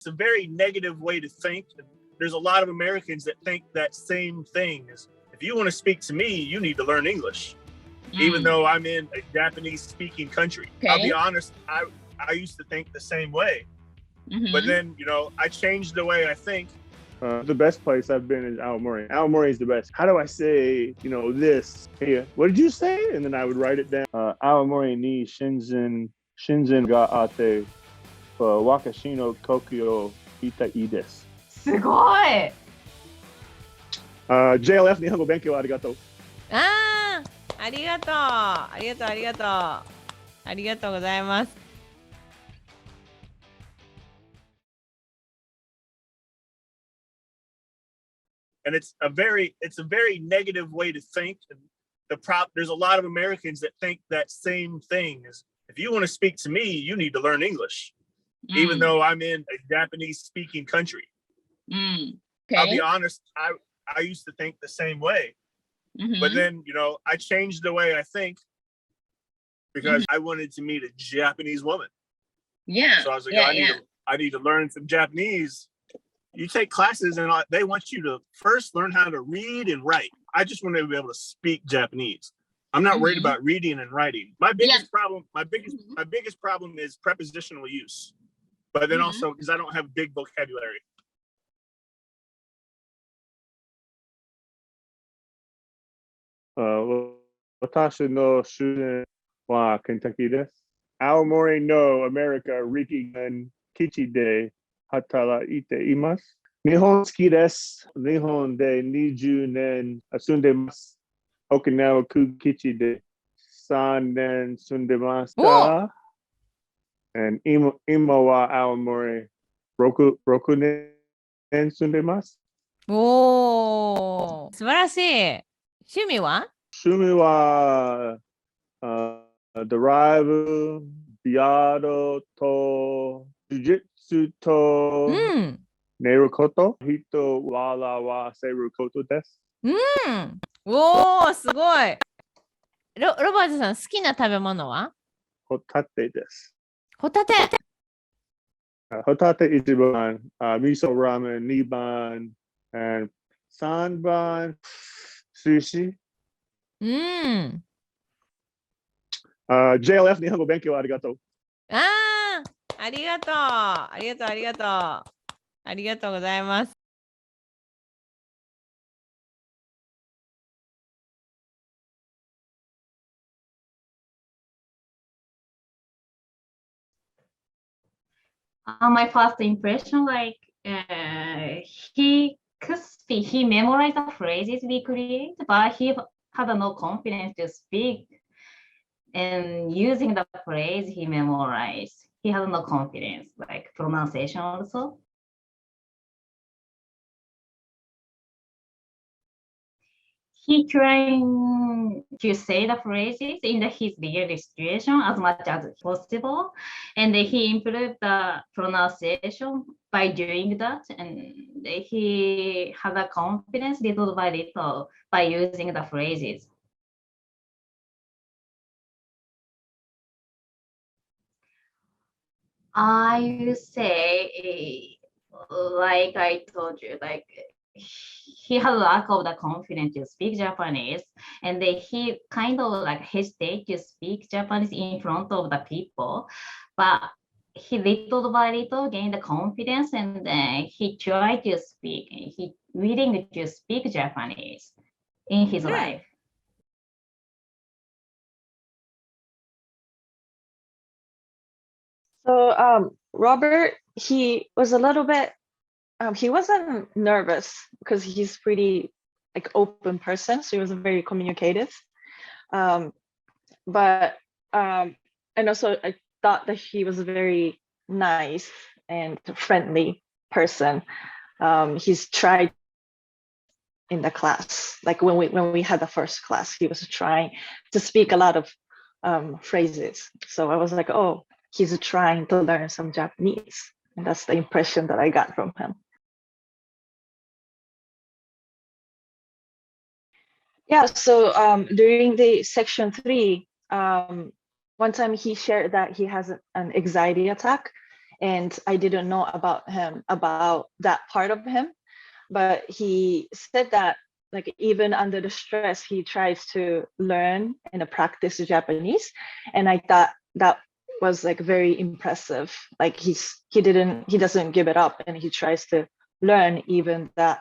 It's a very negative way to think. There's a lot of Americans that think that same thing. If you want to speak to me, you need to learn English. Even though I'm in a Japanese-speaking country. Okay. I'll be honest, I used to think the same way. But then, I changed the way I think. The best place I've been is Aomori. Aomori is the best. How do I say, this? Hey, what did you say? And then I would write it down. Aomori ni shinzen ga ate, wakashi no koki o itai desu. すごい JLF 日本語勉強ありがとう。ありがとう。ありがとう、ありがとう。ありがとうございます。And it's a very negative way to think. There's a lot of Americans that think that same thing. If you want to speak to me, you need to learn English. Even though I'm in a Japanese-speaking country. Okay. I'll be honest, I used to think the same way. But then, I changed the way I think because I wanted to meet a Japanese woman. Yeah. So I was like, I need to learn some Japanese. You take classes and they want you to first learn how to read and write. I just want to be able to speak Japanese. I'm not worried about reading and writing. My biggest problem is prepositional use. But then also because I don't have big vocabulary. 私の出身はケンタッキーです。青森のアメリカ陸軍基地で働いています。日本好きです。日本で20年住んでます。沖縄空基地で3年住んでました。今は青森6年住んでます。おー、素晴らしい。趣味はドライブ、ビアドと、ジュジュツと、寝ること、人を笑わせることです。おー、すごい。ロバートさん、好きな食べ物はホタテです。ホタテ1番、味噌ラーメン2番、3番、寿司。JLF 日本語勉強ありがとう。ありがとう。ありがとう、ありがとう。ありがとうございます。My first impression, he could speak, he memorized the phrases we create, but he had no confidence to speak. And using the phrase he memorized, he had no confidence, like pronunciation also. He trying to say the phrases in his real situation as much as possible, and he improved the pronunciation by doing that, and he had a confidence little by little by using the phrases. I would say, like I told you, he had a lack of the confidence to speak Japanese, and he kind of hesitate to speak Japanese in front of the people, but he little by little gained the confidence, and then he tried to speak. He willing to speak Japanese in his life. So Robert, he was a little bit, he wasn't nervous because he's pretty open person, so he was very communicative. But and also I thought that he was a very nice and friendly person. He's tried in the class, when we had the first class, he was trying to speak a lot of phrases. So I was like, oh, he's trying to learn some Japanese. And that's the impression that I got from him. Yeah, so during the section 3, one time he shared that he has an anxiety attack, and I didn't know about that part of him. But he said that like even under the stress, he tries to learn and practice Japanese, and I thought that was like very impressive. Like he doesn't give it up, and he tries to learn even that,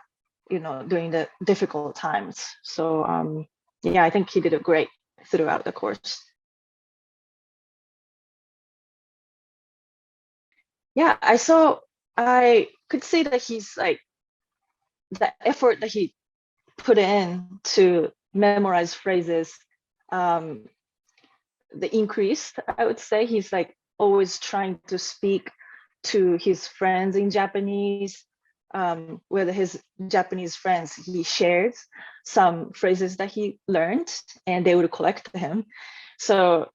during the difficult times. So yeah, I think he did a great throughout the course. Yeah, I could see that he's like, the effort that he put in to memorize phrases, the increased, I would say. He's like always trying to speak to his friends in Japanese, with his Japanese friends. He shared some phrases that he learned and they would collect him. So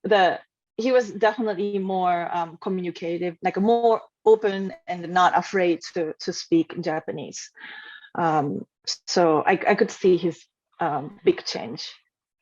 he was definitely more communicative, like more open and not afraid to speak Japanese. So I could see his big change.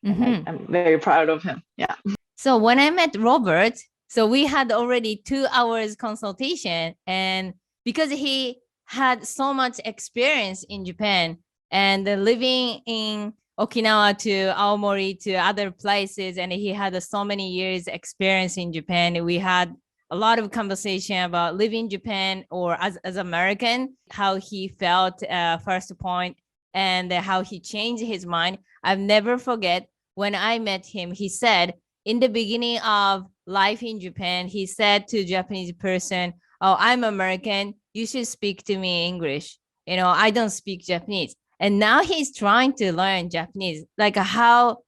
Mhm. I'm very proud of him. Yeah. So when I met Robert, so we had already 2 hours consultation, and because he had so much experience in Japan and living in Okinawa to Aomori to other places, and he had so many years experience in Japan, we had a lot of conversation about living in Japan or as American, how he felt first point, and how he changed his mind. I've never forget when I met him, he said, in the beginning of life in Japan, he said to a Japanese person, "Oh, I'm American. You should speak to me English. I don't speak Japanese." And now he's trying to learn Japanese, like how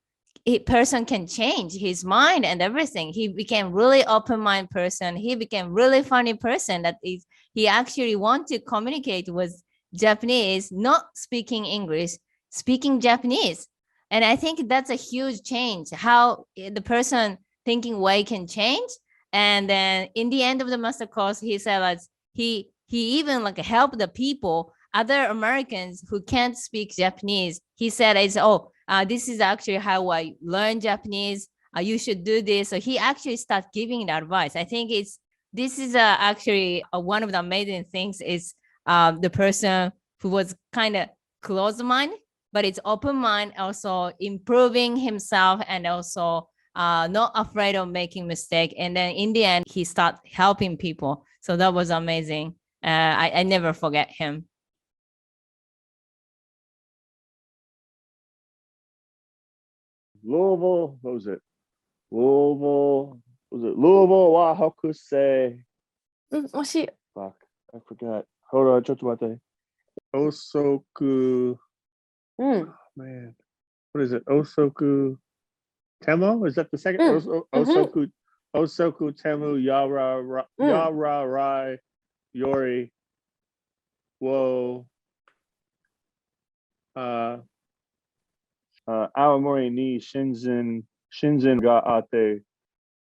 a person can change his mind and everything. He became really open-minded person. He became really funny person that is, he actually want to communicate with Japanese, not speaking English, speaking Japanese. And I think that's a huge change, how the person thinking way can change. And then in the end of the master course, he said like he even like helped the people, other Americans who can't speak Japanese. He said, this is actually how I learn Japanese. You should do this. So he actually started giving the advice. I think this is actually one of the amazing things is the person who was kind of closed-minded, but it's open mind, also improving himself, and also not afraid of making mistake. And then in the end, he started helping people. So that was amazing. I never forget him. Louisville, what was it? Louisville wa Hokusei. 惜しい。 Fuck, I forgot. Hold on, ちょっと待って. Osoku. Man, what is it? Osoku Temo? Is that the second? Osoku Temu Yara Rai Yori Wo Aomori ni Shinzen ga ate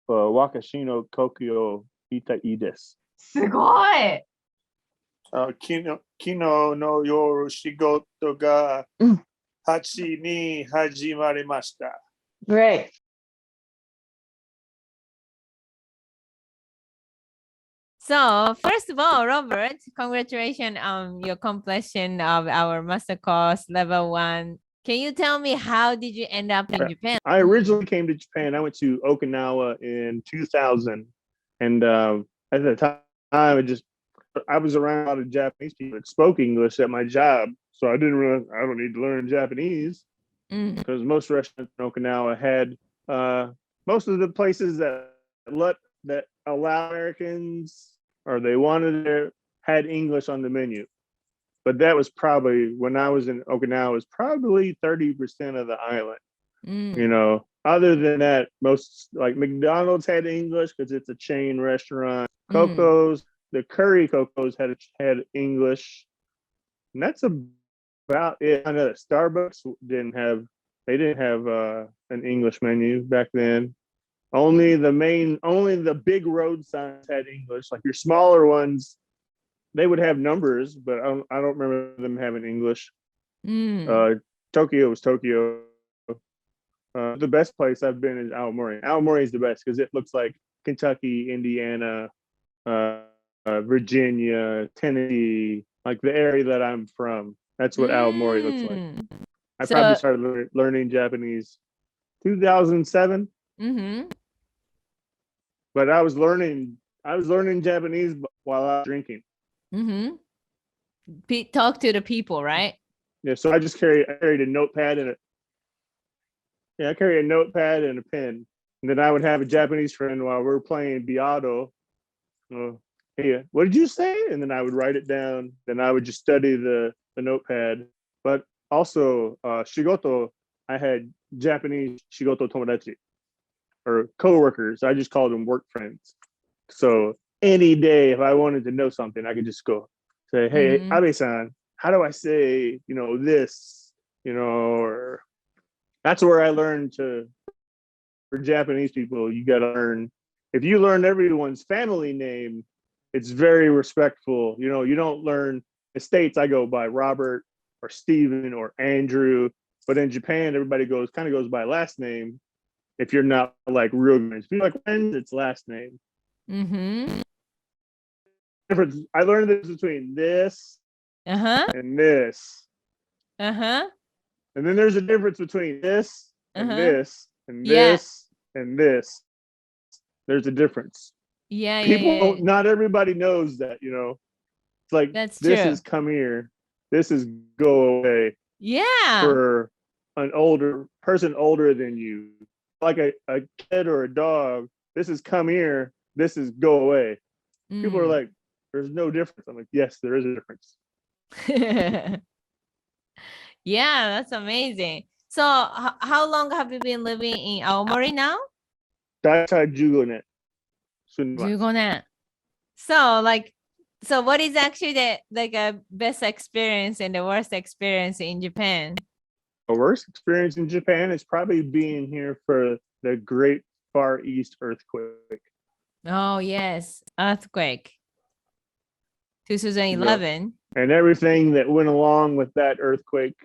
Wakashi no Kokyo itai desu. すごい。Kino no yoru shigoto ga hachi ni hajimarimashita. Great. So first of all, Robert, congratulations on your completion of our master course level 1. Can you tell me how did you end up in Japan? I originally came to Japan. I went to Okinawa in 2000, and at the time, I was around a lot of Japanese people that spoke English at my job, so I didn't realize I don't need to learn Japanese because most restaurants in Okinawa had most of the places that allow Americans or they wanted there had English on the menu. But that was probably, when I was in Okinawa, was probably 30% of the island. Other than that, most like McDonald's had English because it's a chain restaurant. Coco's, the curry Coco's had English. And that's about it. I know that Starbucks didn't have an English menu back then. Only the big road signs had English. Like your smaller ones, they would have numbers, but I don't remember them having English. Tokyo was Tokyo. The best place I've been is Aomori. Aomori is the best because it looks like Kentucky, Indiana, Virginia, Tennessee, like the area that I'm from. That's what Aomori looks like. I So- probably started learning Japanese 2007, but I was learning Japanese while I was drinking. Talk to the people, right? Yeah, so I carried a notepad and I carry a notepad and a pen. And then I would have a Japanese friend while we were playing Biado. Hey, what did you say? And then I would write it down. Then I would just study the notepad. But also, shigoto, I had Japanese shigoto tomodachi, or coworkers. I just called them work friends. So any day, if I wanted to know something, I could just go say, hey, Abe-san, how do I say, this, or that's where I learned for Japanese people, you got to learn. If you learn everyone's family name, it's very respectful. You don't learn. The States, I go by Robert or Stephen or Andrew, but in Japan, everybody kind of goes by last name. If you're not like real good, if you're like friends, it's last name. Difference. I learned this between this and this. And then there's a difference between this and this and this and this. There's a difference. People, not everybody knows that, It's like, That's this true. is come here. This is go away. Yeah. For an older person older than you. Like a kid or a dog, this is come here. This is go away. People are like, there's no difference. I'm like, yes, there is a difference. Yeah, that's amazing. So how long have you been living in Aomori now? 大体15年。15年. So what is actually the best experience and the worst experience in Japan? The worst experience in Japan is probably being here for the Great Far East earthquake. Oh yes, earthquake. 2011. And everything that went along with that earthquake.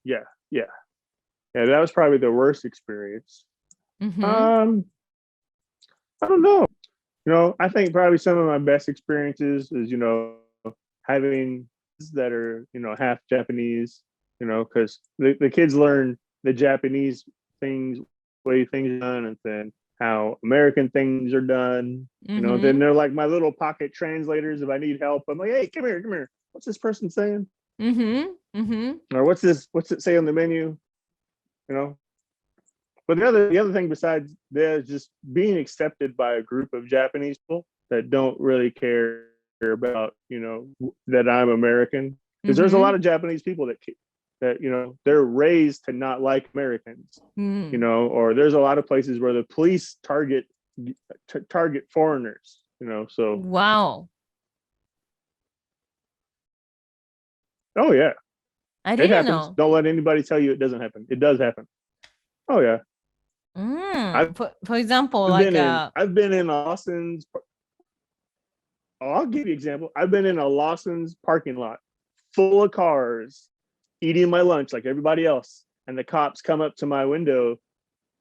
Yeah, that was probably the worst experience. I don't know. I think probably some of my best experiences is, having that are, half Japanese, because the kids learn the Japanese way things are done, and then how American things are done. Then they're like my little pocket translators. If I need help, I'm like, hey, come here. What's this person saying? Or what's it say on the menu? But the other thing besides that is just being accepted by a group of Japanese people that don't really care about, that I'm American. Because there's a lot of Japanese people that they're raised to not like Americans, or there's a lot of places where the police target foreigners, so. Wow. Oh yeah. I didn't it happens. know. Don't let anybody tell you it doesn't happen. It does happen. Oh yeah. For example, I've been in Lawson's. I'll give you an example. I've been in a Lawson's parking lot full of cars eating my lunch like everybody else. And the cops come up to my window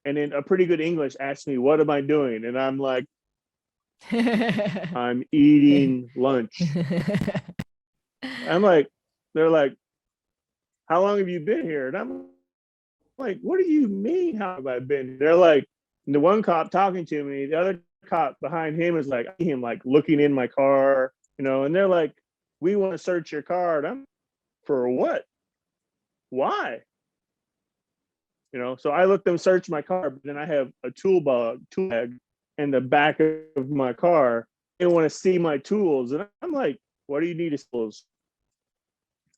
and in a pretty good English ask me, what am I doing? And I'm like, I'm eating lunch. They're like, how long have you been here? And I'm like, what do you mean? How have I been? They're like, the one cop talking to me, the other cop behind him is like, looking in my car, and they're like, we want to search your car. And I'm, for what? Why? So I let them search my car, but then I have a tool bag in the back of my car. They want to see my tools. And I'm like, what do you need tools?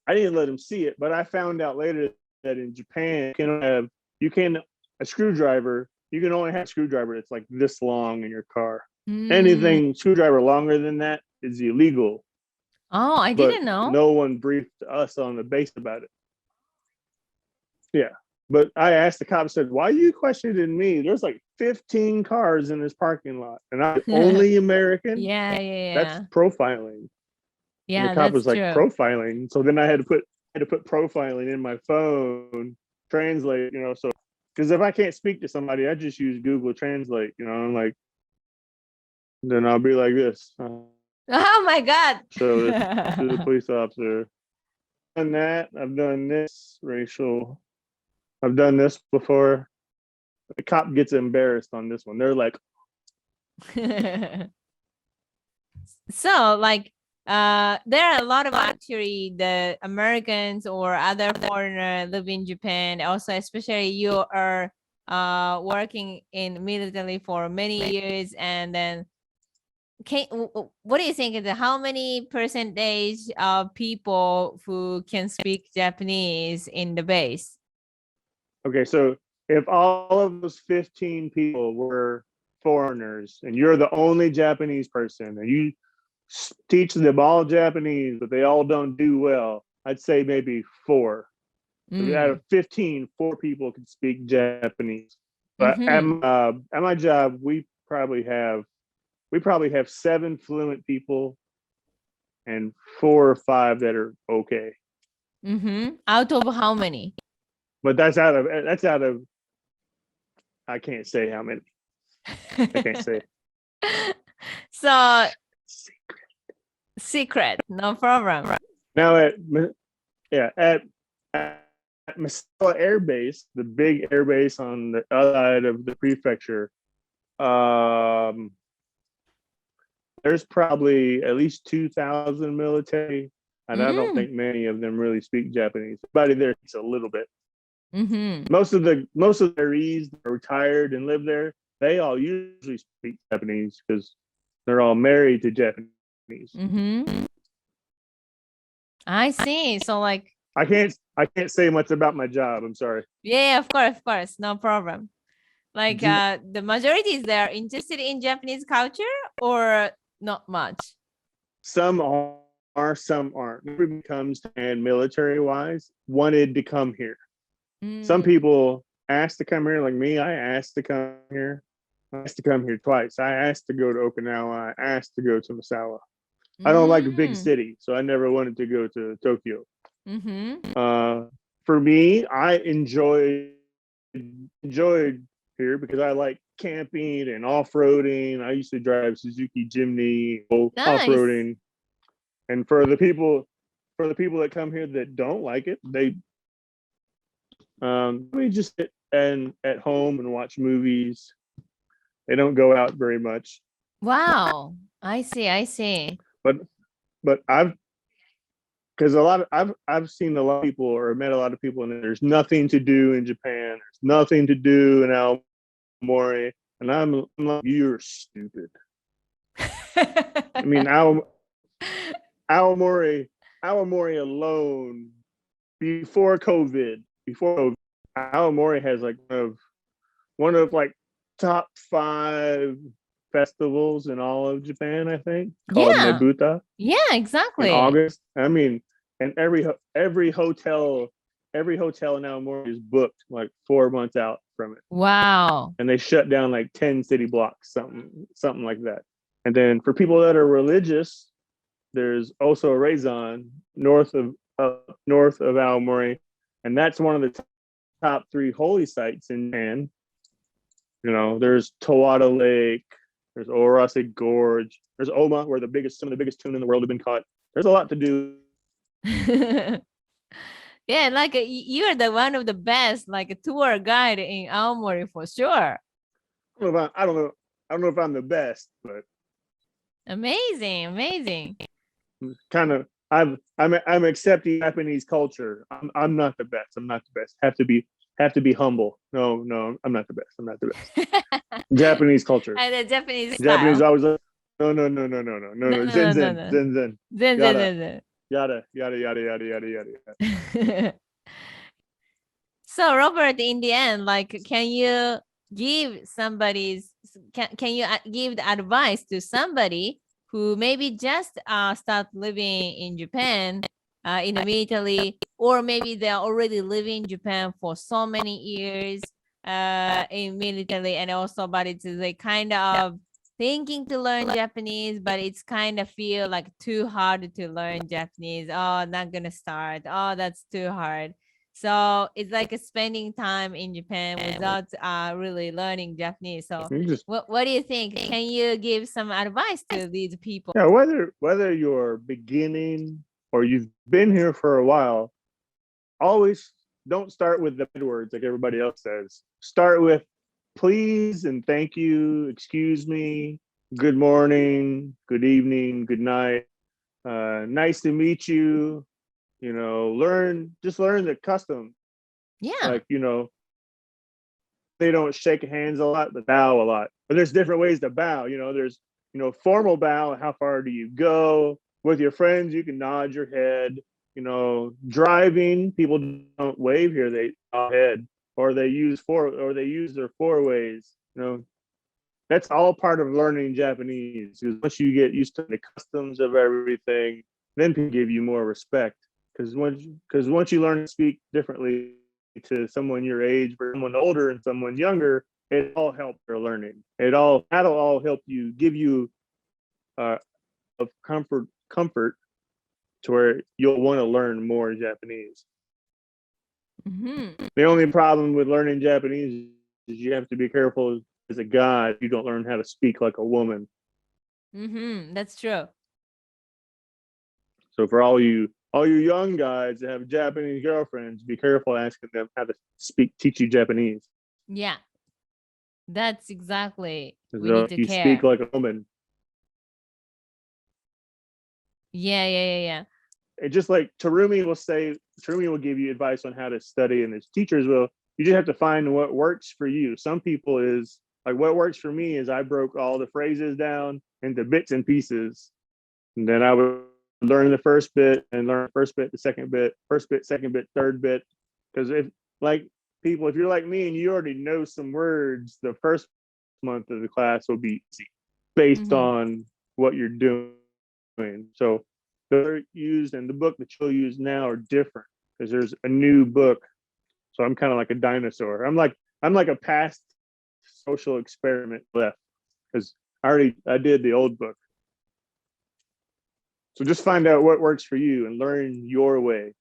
I didn't let them see it, but I found out later that in Japan, a screwdriver, you can only have a screwdriver that's like this long in your car. Anything screwdriver longer than that is illegal. Oh, I didn't know. No one briefed us on the base about it. Yeah. But I asked the cop, said, why are you questioning me? There's like 15 cars in this parking lot and I'm the only American. Yeah. That's profiling. Yeah, and the cop was like, true. profiling. So then I had to put profiling in my phone, translate, so because if I can't speak to somebody, I just use Google Translate, I'm like, then I'll be like this. Oh my God. So to the police officer. Done that. I've done this racial. I've done this before. The cop gets embarrassed on this one. They're like, So like there are a lot of actually the Americans or other foreigner live in Japan. Also, especially you are working in military for many years, and then what do you think is how many percentage of people who can speak Japanese in the base? okay, so if all of those 15 people were foreigners and you're the only Japanese person and you teach them all Japanese, but they all don't do well, I'd say maybe 4. So out of 15, 4 people can speak Japanese. But at my job, we probably have 7 fluent people and 4 or 5 that are okay. Out of how many? But that's out of I can't say how many. I can't say. So secret, no problem. Now at Masala Air Base, the big air base on the other side of the prefecture, there's probably at least 2,000 military, and I don't think many of them really speak Japanese. Everybody there speaks a little bit. Most of the retirees that are retired and live there, they all usually speak Japanese because they're all married to Japanese. I see. So like I can't say much about my job. I'm sorry. yeah, of course, no problem. Like the majority is there interested in Japanese culture or not much? Some are, some aren't. Everybody comes and military wise wanted to come here. Some people asked to come here, like me. I asked to come here. I asked to come here twice. I asked to go to Okinawa. I asked to go to Misawa. I don't like a big city, so I never wanted to go to Tokyo. For me, I enjoyed here because I like camping and off-roading. I used to drive Suzuki Jimny, off-roading. And for the people that come here that don't like it, we just sit at home and watch movies. They don't go out very much. Wow, I see. But I've seen a lot of people or met a lot of people, and there's nothing to do in Japan. There's nothing to do in Aomori, and I'm like, you're stupid. I mean, Aomori alone before COVID, Aomori has like one of like top 5 festivals in all of Japan, I think, called Nebuta. Yeah, exactly. In August. I mean, and every hotel in Aomori is booked like 4 months out from it. Wow. And they shut down like 10 city blocks, something like that. And then for people that are religious, there's also a Reizan north of Aomori, and that's one of the top 3 holy sites in Japan. You know, there's Towada Lake, there's Orase Gorge, there's Oma, where some of the biggest tuna in the world have been caught. There's a lot to do. Yeah, like you're the one of the best, like a tour guide in Aomori for sure. I don't know if I'm the best, but amazing. Kind of, I'm accepting Japanese culture. I'm not the best. Have to be humble. No, I'm not the best. Japanese culture. And the Japanese style. Japanese always like, no. Zen. Yada. So Robert, in the end, like, can you give can you give the advice to somebody who maybe just start living in Japan in immediately, or maybe they're already living in Japan for so many years in military, and also but it's like kind of thinking to learn Japanese, but it's kind of feel like too hard to learn Japanese. Oh, not gonna start. Oh, that's too hard. So it's like spending time in Japan without really learning Japanese. So You just what do you think? Can you give some advice to these people? yeah, whether you're beginning or you've been here for a while, always don't start with the bad words like everybody else says. Start with please and thank you, excuse me, good morning, good evening, good night, nice to meet you. Learn the custom. Yeah. Like, they don't shake hands a lot, but bow a lot. But there's different ways to bow. There's, formal bow. How far do you go? With your friends, you can nod your head. Driving, people don't wave here. They nod head, or they use their four ways. That's all part of learning Japanese. Because once you get used to the customs of everything, then people give you more respect. Because once you learn to speak differently to someone your age, or someone older and someone younger, it all helps your learning. That'll all help you, give you of comfort to where you'll want to learn more Japanese. Mm-hmm. The only problem with learning Japanese is you have to be careful as a guy if you don't learn how to speak like a woman. Mm-hmm. That's true. So for all you young guys that have Japanese girlfriends, be careful asking them how to teach you Japanese. Yeah. That's exactly. We So need to you care. speak like a woman. Yeah. And just like Terumi will give you advice on how to study, and his teachers will. You just have to find what works for you. Some people is like, what works for me is I broke all the phrases down into bits and pieces. And then I would learn the first bit and learn the first bit, the second bit, first bit, second bit, third bit. Because if you're like me and you already know some words, the first month of the class will be easy based on what you're doing. So they're used, and the book that you'll use now are different because there's a new book. So I'm kind of like a dinosaur. I'm like a past social experiment left because I did the old book. So just find out what works for you and learn your way.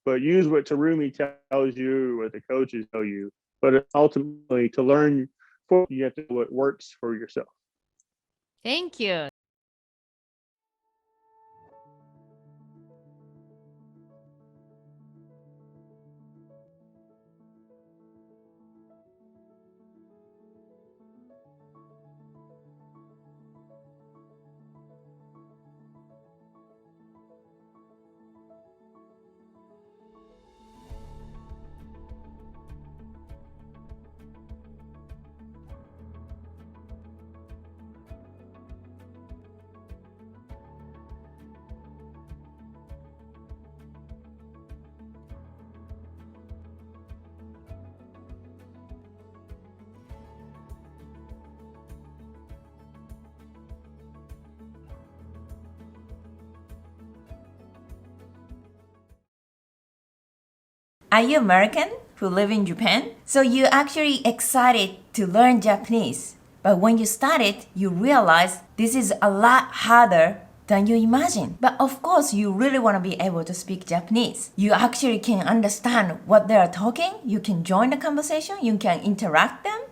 But use what Terumi tells you, what the coaches tell you. But ultimately, to learn, you have to know what works for yourself. Thank you. Are you American who live in Japan? So you're actually excited to learn Japanese. But when you start it, you realize this is a lot harder than you imagine. But of course, you really want to be able to speak Japanese. You actually can understand what they're talking. You can join the conversation. You can interact them.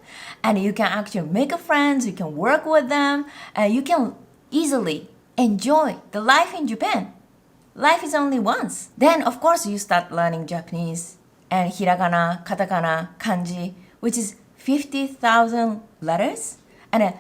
And you can actually make friends. You can work with them. And you can easily enjoy the life in Japan. Life is only once. Then, of course, you start learning Japanese and hiragana, katakana, kanji, which is 50,000 letters and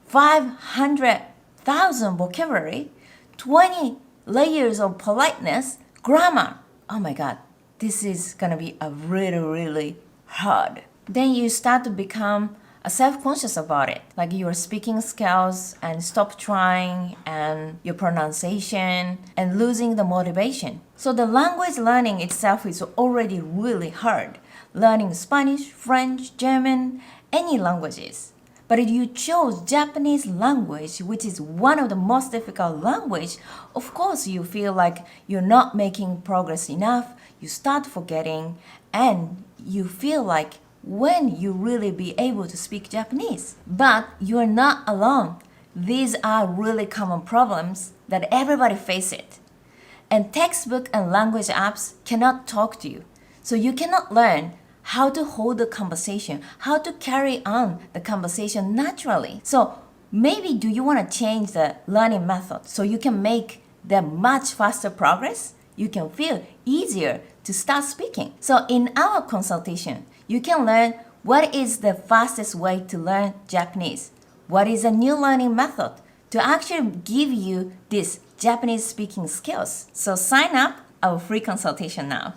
500,000 vocabulary, 20 layers of politeness, grammar. Oh my God, this is gonna be a really, really hard. Then you start to become self-conscious about it, like your speaking skills and stop trying and your pronunciation and losing the motivation. So the language learning itself is already really hard. Learning Spanish, French, German, any languages. But if you chose Japanese language, which is one of the most difficult language, of course you feel like you're not making progress enough, you start forgetting, and you feel like when you really be able to speak Japanese. But you're not alone. These are really common problems that everybody faces. And textbook and language apps cannot talk to you. So you cannot learn how to hold the conversation, how to carry on the conversation naturally. So maybe do you want to change the learning method so you can make the much faster progress? You can feel easier to start speaking. So in our consultation, you can learn what is the fastest way to learn Japanese. What is a new learning method to actually give you this Japanese speaking skills. So sign up our free consultation now.